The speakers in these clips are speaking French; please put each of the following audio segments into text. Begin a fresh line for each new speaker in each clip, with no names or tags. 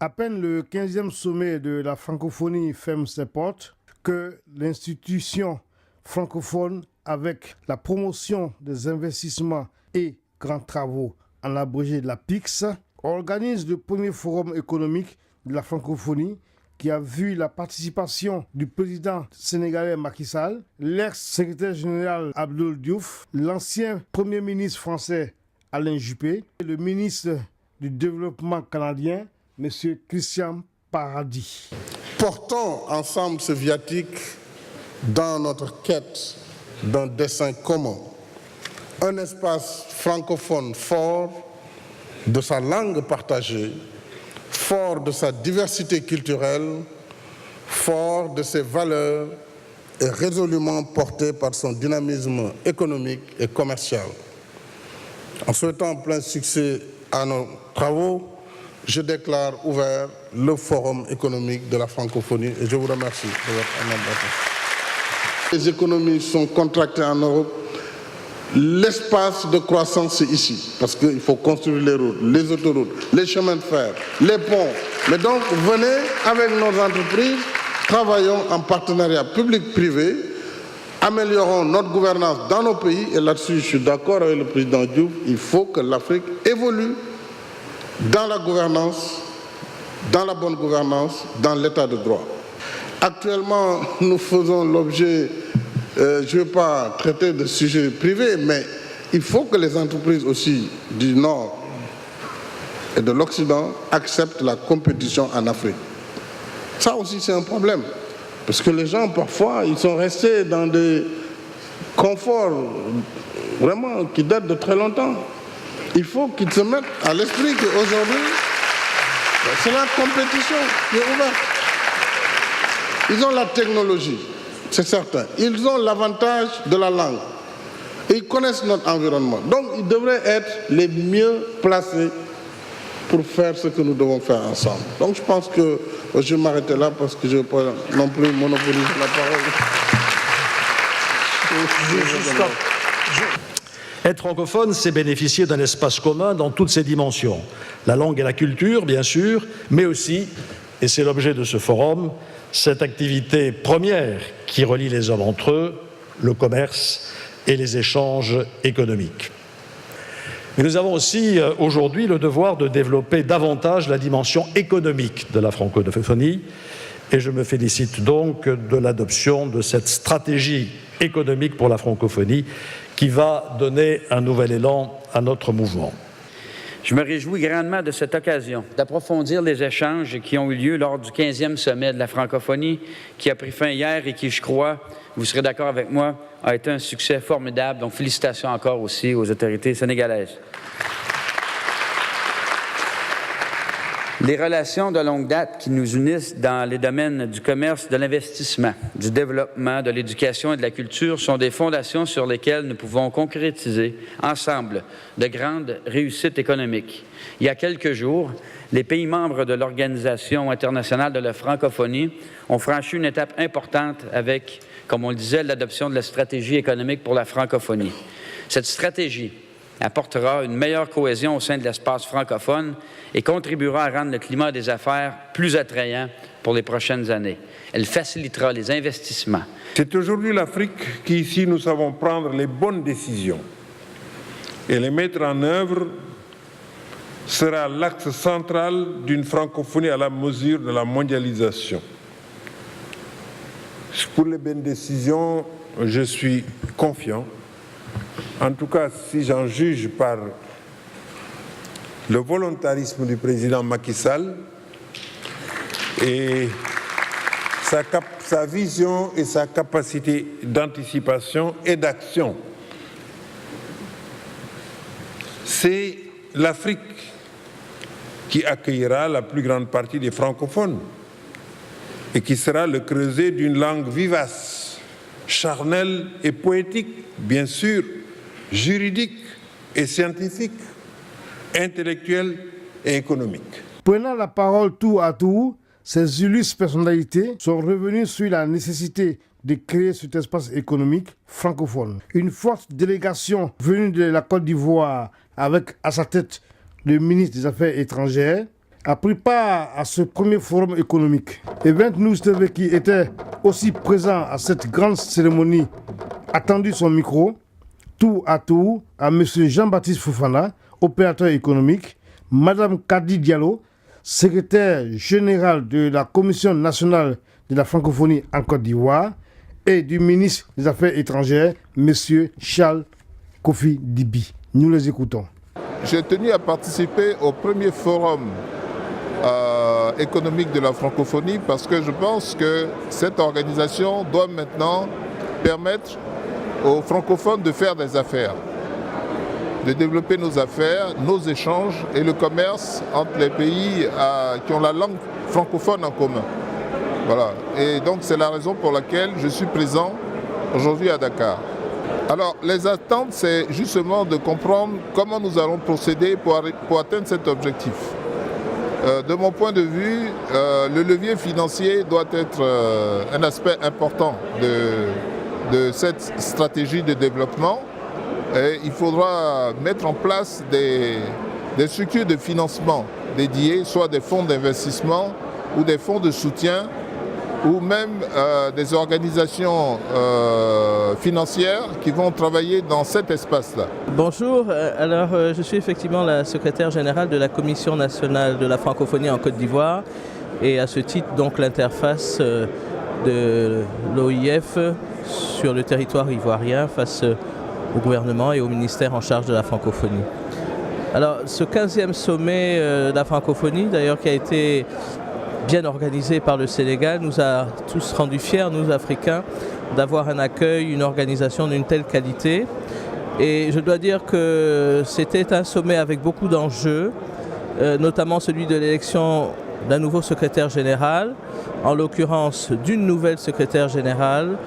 À peine le 15e sommet de la francophonie ferme ses portes que l'institution francophone, avec la promotion des investissements et grands travaux en abrégé de la PIX, organise le premier forum économique de la francophonie qui a vu la participation du président sénégalais Macky Sall, l'ex-secrétaire général Abdoul Diouf, l'ancien premier ministre français Alain Juppé, et le ministre du Développement canadien, M. Christian Paradis.
Portons ensemble ce viatique dans notre quête d'un dessein commun, un espace francophone fort de sa langue partagée, fort de sa diversité culturelle, fort de ses valeurs et résolument porté par son dynamisme économique et commercial. En souhaitant plein succès à nos travaux, je déclare ouvert le Forum économique de la francophonie et je vous remercie de votre attention. Les économies sont contractées en Europe. L'espace de croissance, c'est ici, parce qu'il faut construire les routes, les autoroutes, les chemins de fer, les ponts. Mais donc, venez avec nos entreprises, travaillons en partenariat public-privé, améliorons notre gouvernance dans nos pays, et là-dessus, je suis d'accord avec le président Diouf, il faut que l'Afrique évolue dans la gouvernance, dans la bonne gouvernance, dans l'état de droit. Actuellement, nous faisons l'objet, je ne vais pas traiter de sujets privés, mais il faut que les entreprises aussi du Nord et de l'Occident acceptent la compétition en Afrique. Ça aussi, c'est un problème, parce que les gens, parfois, ils sont restés dans des conforts vraiment qui datent de très longtemps. Il faut qu'ils se mettent à l'esprit qu'aujourd'hui, c'est la compétition qui est ouverte. Ils ont la technologie, c'est certain. Ils ont l'avantage de la langue. Et ils connaissent notre environnement. Donc, ils devraient être les mieux placés pour faire ce que nous devons faire ensemble. Donc, je pense que je vais m'arrêter là parce que je ne vais pas non plus monopoliser la parole.
Être francophone, c'est bénéficier d'un espace commun dans toutes ses dimensions. La langue et la culture, bien sûr, mais aussi, et c'est l'objet de ce forum, cette activité première qui relie les hommes entre eux, le commerce et les échanges économiques. Mais nous avons aussi aujourd'hui le devoir de développer davantage la dimension économique de la francophonie, et je me félicite donc de l'adoption de cette stratégie économique pour la francophonie qui va donner un nouvel élan à notre mouvement.
Je me réjouis grandement de cette occasion d'approfondir les échanges qui ont eu lieu lors du 15e sommet de la francophonie qui a pris fin hier et qui, je crois, vous serez d'accord avec moi, a été un succès formidable. Donc, félicitations encore aussi aux autorités sénégalaises. Les relations de longue date qui nous unissent dans les domaines du commerce, de l'investissement, du développement, de l'éducation et de la culture sont des fondations sur lesquelles nous pouvons concrétiser ensemble de grandes réussites économiques. Il y a quelques jours, les pays membres de l'Organisation internationale de la francophonie ont franchi une étape importante avec, comme on le disait, l'adoption de la stratégie économique pour la francophonie. Cette stratégie apportera une meilleure cohésion au sein de l'espace francophone et contribuera à rendre le climat des affaires plus attrayant pour les prochaines années. Elle facilitera les investissements.
C'est aujourd'hui l'Afrique qui, ici, nous savons prendre les bonnes décisions et les mettre en œuvre sera l'axe central d'une francophonie à la mesure de la mondialisation. Pour les bonnes décisions, je suis confiant. En tout cas, si j'en juge par le volontarisme du président Macky Sall et sa vision et sa capacité d'anticipation et d'action, c'est l'Afrique qui accueillera la plus grande partie des francophones et qui sera le creuset d'une langue vivace, charnelle et poétique, bien sûr, juridique et scientifique, intellectuelle et économique.
Prenant la parole tour à tour, ces illustres personnalités sont revenues sur la nécessité de créer cet espace économique francophone. Une forte délégation venue de la Côte d'Ivoire avec à sa tête le ministre des Affaires étrangères a pris part à ce premier forum économique. Event News TV qui était aussi présent à cette grande cérémonie a tendu son micro tour à tour à M. Jean-Baptiste Fofana, opérateur économique, Mme Kadi Diallo, secrétaire générale de la Commission nationale de la francophonie en Côte d'Ivoire, et du ministre des Affaires étrangères, M. Charles Kofi Dibi. Nous les écoutons.
J'ai tenu à participer au premier forum économique de la francophonie parce que je pense que cette organisation doit maintenant permettre aux francophones de faire des affaires, de développer nos affaires, nos échanges et le commerce entre les pays qui ont la langue francophone en commun. Voilà. Et donc c'est la raison pour laquelle je suis présent aujourd'hui à Dakar. Alors les attentes, c'est justement de comprendre comment nous allons procéder pour atteindre cet objectif. De mon point de vue, le levier financier doit être un aspect important de cette stratégie de développement. Et il faudra mettre en place des structures de financement dédiées, soit des fonds d'investissement ou des fonds de soutien, ou même des organisations financières qui vont travailler dans cet espace-là.
Bonjour, alors je suis effectivement la secrétaire générale de la Commission nationale de la francophonie en Côte d'Ivoire et à ce titre donc l'interface de l'OIF sur le territoire ivoirien face au gouvernement et au ministère en charge de la francophonie. Alors ce 15e sommet de la francophonie d'ailleurs qui a été bien organisé par le Sénégal nous a tous rendus fiers, nous Africains, d'avoir un accueil, une organisation d'une telle qualité. Et je dois dire que c'était un sommet avec beaucoup d'enjeux, notamment celui de l'élection d'un nouveau secrétaire général, en l'occurrence d'une nouvelle secrétaire générale.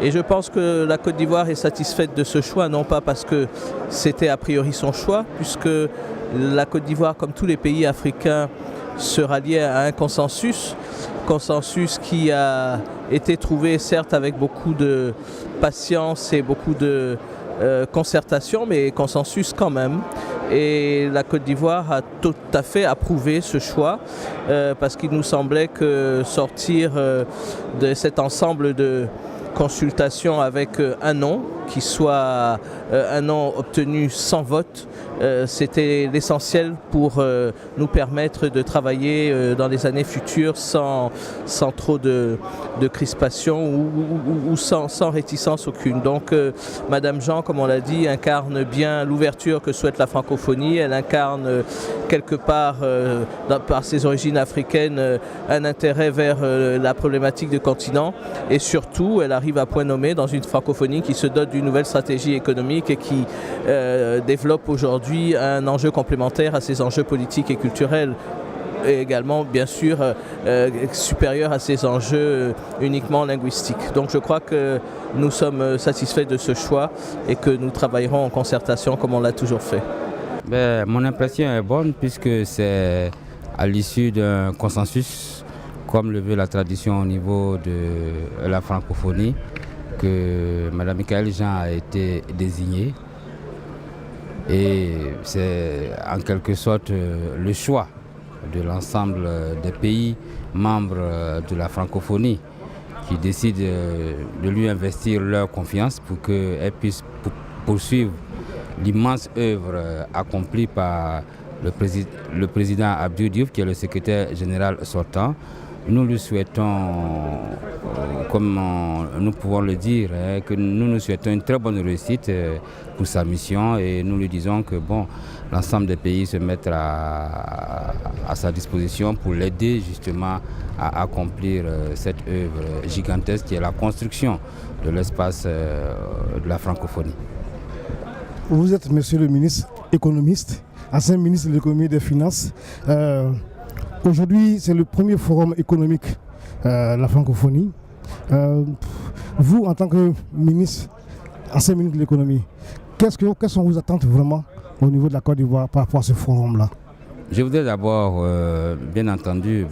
Et je pense que la Côte d'Ivoire est satisfaite de ce choix, non pas parce que c'était a priori son choix, puisque la Côte d'Ivoire, comme tous les pays africains, se ralliait à un consensus qui a été trouvé certes avec beaucoup de patience et beaucoup de concertation, mais consensus quand même. Et la Côte d'Ivoire a tout à fait approuvé ce choix parce qu'il nous semblait que sortir de cet ensemble de consultation avec un nom, qui soit un nom obtenu sans vote, c'était l'essentiel pour nous permettre de travailler dans les années futures sans trop de crispation ou sans réticence aucune. Donc Madame Jean, comme on l'a dit, incarne bien l'ouverture que souhaite la francophonie. Elle incarne quelque part, par ses origines africaines, un intérêt vers la problématique du continent et surtout elle arrive à point nommé dans une francophonie qui se dote d'une nouvelle stratégie économique et qui développe aujourd'hui un enjeu complémentaire à ses enjeux politiques et culturels et également bien sûr supérieur à ses enjeux uniquement linguistiques. Donc je crois que nous sommes satisfaits de ce choix et que nous travaillerons en concertation comme on l'a toujours fait.
Mon impression est bonne puisque c'est à l'issue d'un consensus, comme le veut la tradition au niveau de la francophonie, que Mme Michaëlle Jean a été désignée. Et c'est en quelque sorte le choix de l'ensemble des pays membres de la francophonie qui décident de lui investir leur confiance pour qu'elle puisse poursuivre l'immense œuvre accomplie par le président Abdou Diouf, qui est le secrétaire général sortant. Nous lui souhaitons, comme nous pouvons le dire, que nous souhaitons une très bonne réussite pour sa mission et nous lui disons que l'ensemble des pays se mettent à sa disposition pour l'aider justement à accomplir cette œuvre gigantesque qui est la construction de l'espace de la francophonie.
Vous êtes, monsieur le ministre, économiste, ancien ministre de l'économie et des finances. Aujourd'hui, c'est le premier forum économique de la francophonie. Vous, en tant que ministre, ancien ministre de l'économie, quelles sont vos attentes vraiment au niveau de la Côte d'Ivoire par rapport à ce forum-là?
Je voudrais d'abord, bien entendu,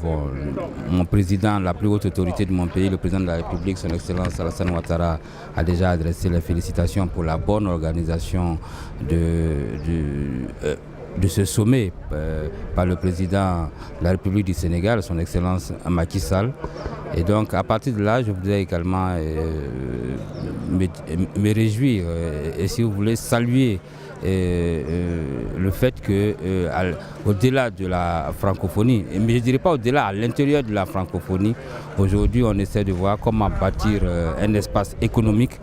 mon président, la plus haute autorité de mon pays, le président de la République, son Excellence Alassane Ouattara, a déjà adressé les félicitations pour la bonne organisation de ce sommet par le président de la République du Sénégal, son Excellence Macky Sall. Et donc à partir de là, je voudrais également me réjouir et si vous voulez saluer le fait que au-delà de la francophonie, mais je ne dirais pas au-delà, à l'intérieur de la francophonie, aujourd'hui on essaie de voir comment bâtir un espace économique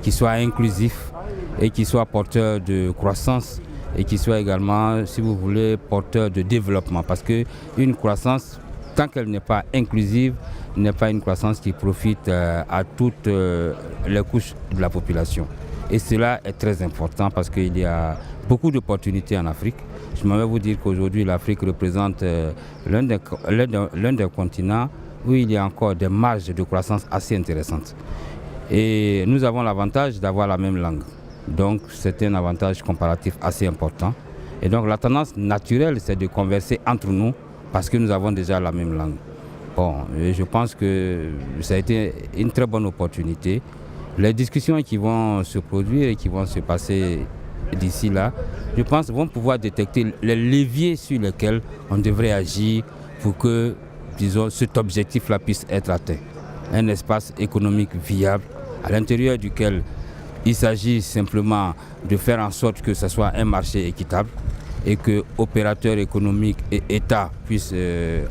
qui soit inclusif et qui soit porteur de croissance et qui soit également, si vous voulez, porteur de développement. Parce qu'une croissance, tant qu'elle n'est pas inclusive, n'est pas une croissance qui profite à toutes les couches de la population. Et cela est très important parce qu'il y a beaucoup d'opportunités en Afrique. Je m'en vais vous dire qu'aujourd'hui, l'Afrique représente l'un des continents où il y a encore des marges de croissance assez intéressantes. Et nous avons l'avantage d'avoir la même langue. Donc c'est un avantage comparatif assez important. Et donc la tendance naturelle, c'est de converser entre nous parce que nous avons déjà la même langue. Bon, je pense que ça a été une très bonne opportunité. Les discussions qui vont se produire et qui vont se passer d'ici là, je pense, vont pouvoir détecter les leviers sur lesquels on devrait agir pour que, disons, cet objectif-là puisse être atteint. Un espace économique viable à l'intérieur duquel il s'agit simplement de faire en sorte que ce soit un marché équitable et que opérateurs économiques et États puissent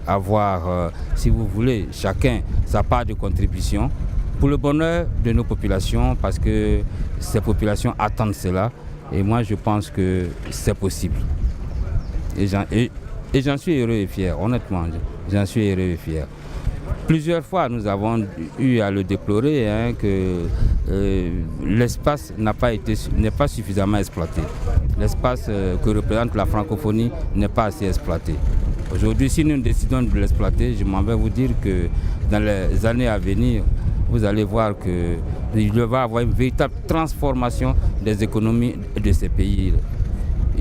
avoir, si vous voulez, chacun sa part de contribution pour le bonheur de nos populations, parce que ces populations attendent cela. Et moi, je pense que c'est possible. Et j'en suis heureux et fier, honnêtement, j'en suis heureux et fier. Plusieurs fois, nous avons eu à le déplorer que l'espace n'est pas suffisamment exploité. L'espace que représente la francophonie n'est pas assez exploité. Aujourd'hui, si nous décidons de l'exploiter, je m'en vais vous dire que dans les années à venir, vous allez voir qu'il va y avoir une véritable transformation des économies de ces pays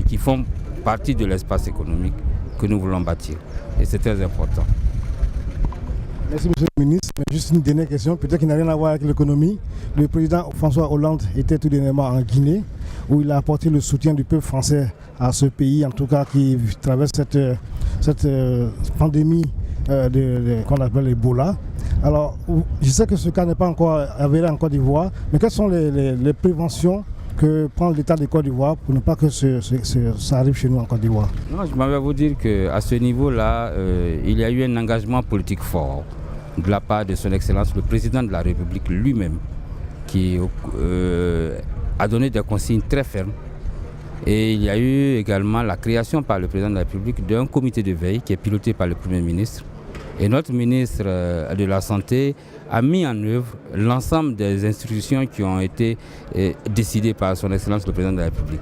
qui font partie de l'espace économique que nous voulons bâtir. Et c'est très important.
Merci Monsieur le ministre. Juste une dernière question, peut-être qui n'a rien à voir avec l'économie. Le président François Hollande était tout dernièrement en Guinée, où il a apporté le soutien du peuple français à ce pays, en tout cas qui traverse cette pandémie qu'on appelle l'Ebola. Alors, je sais que ce cas n'est pas encore avéré en Côte d'Ivoire, mais quelles sont les préventions que prend l'État de Côte d'Ivoire pour ne pas que ça arrive chez nous en Côte d'Ivoire?
Non, je m'en vais vous dire qu'à ce niveau-là, il y a eu un engagement politique fort de la part de son Excellence, le président de la République lui-même, qui a donné des consignes très fermes. Et il y a eu également la création par le président de la République d'un comité de veille qui est piloté par le Premier ministre. Et notre ministre de la Santé a mis en œuvre l'ensemble des institutions qui ont été décidées par son Excellence le président de la République.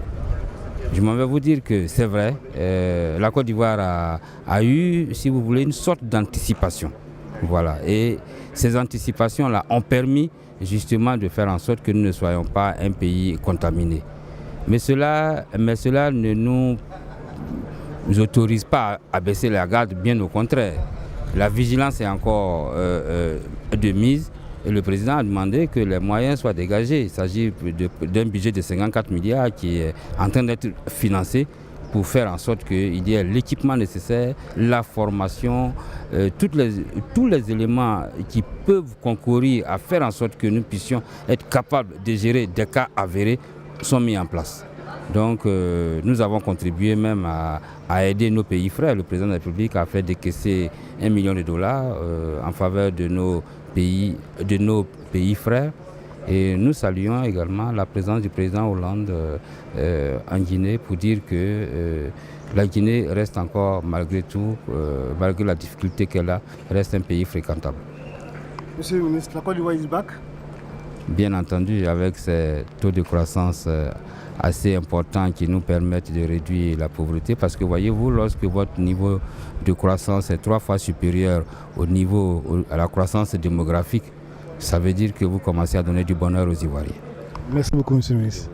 Je m'en vais vous dire que c'est vrai, la Côte d'Ivoire a eu, si vous voulez, une sorte d'anticipation. Voilà. Et ces anticipations-là ont permis justement de faire en sorte que nous ne soyons pas un pays contaminé. Mais cela ne nous autorise pas à baisser la garde, bien au contraire. La vigilance est encore de mise et le président a demandé que les moyens soient dégagés. Il s'agit d'un budget de 54 milliards qui est en train d'être financé pour faire en sorte qu'il y ait l'équipement nécessaire, la formation, tous les éléments qui peuvent concourir à faire en sorte que nous puissions être capables de gérer des cas avérés sont mis en place. Donc nous avons contribué même à aider nos pays frères. Le président de la République a fait décaisser $1 million en faveur de nos pays frères. Et nous saluons également la présence du président Hollande en Guinée pour dire que la Guinée reste encore, malgré tout, malgré la difficulté qu'elle a, reste un pays fréquentable.
Monsieur le ministre, la Côte d'Ivoire is back?
Bien entendu, avec ces taux de croissance assez importants qui nous permettent de réduire la pauvreté, parce que voyez-vous, lorsque votre niveau de croissance est 3 fois supérieur à la croissance démographique, ça veut dire que vous commencez à donner du bonheur aux Ivoiriens.
Merci beaucoup, monsieur le ministre.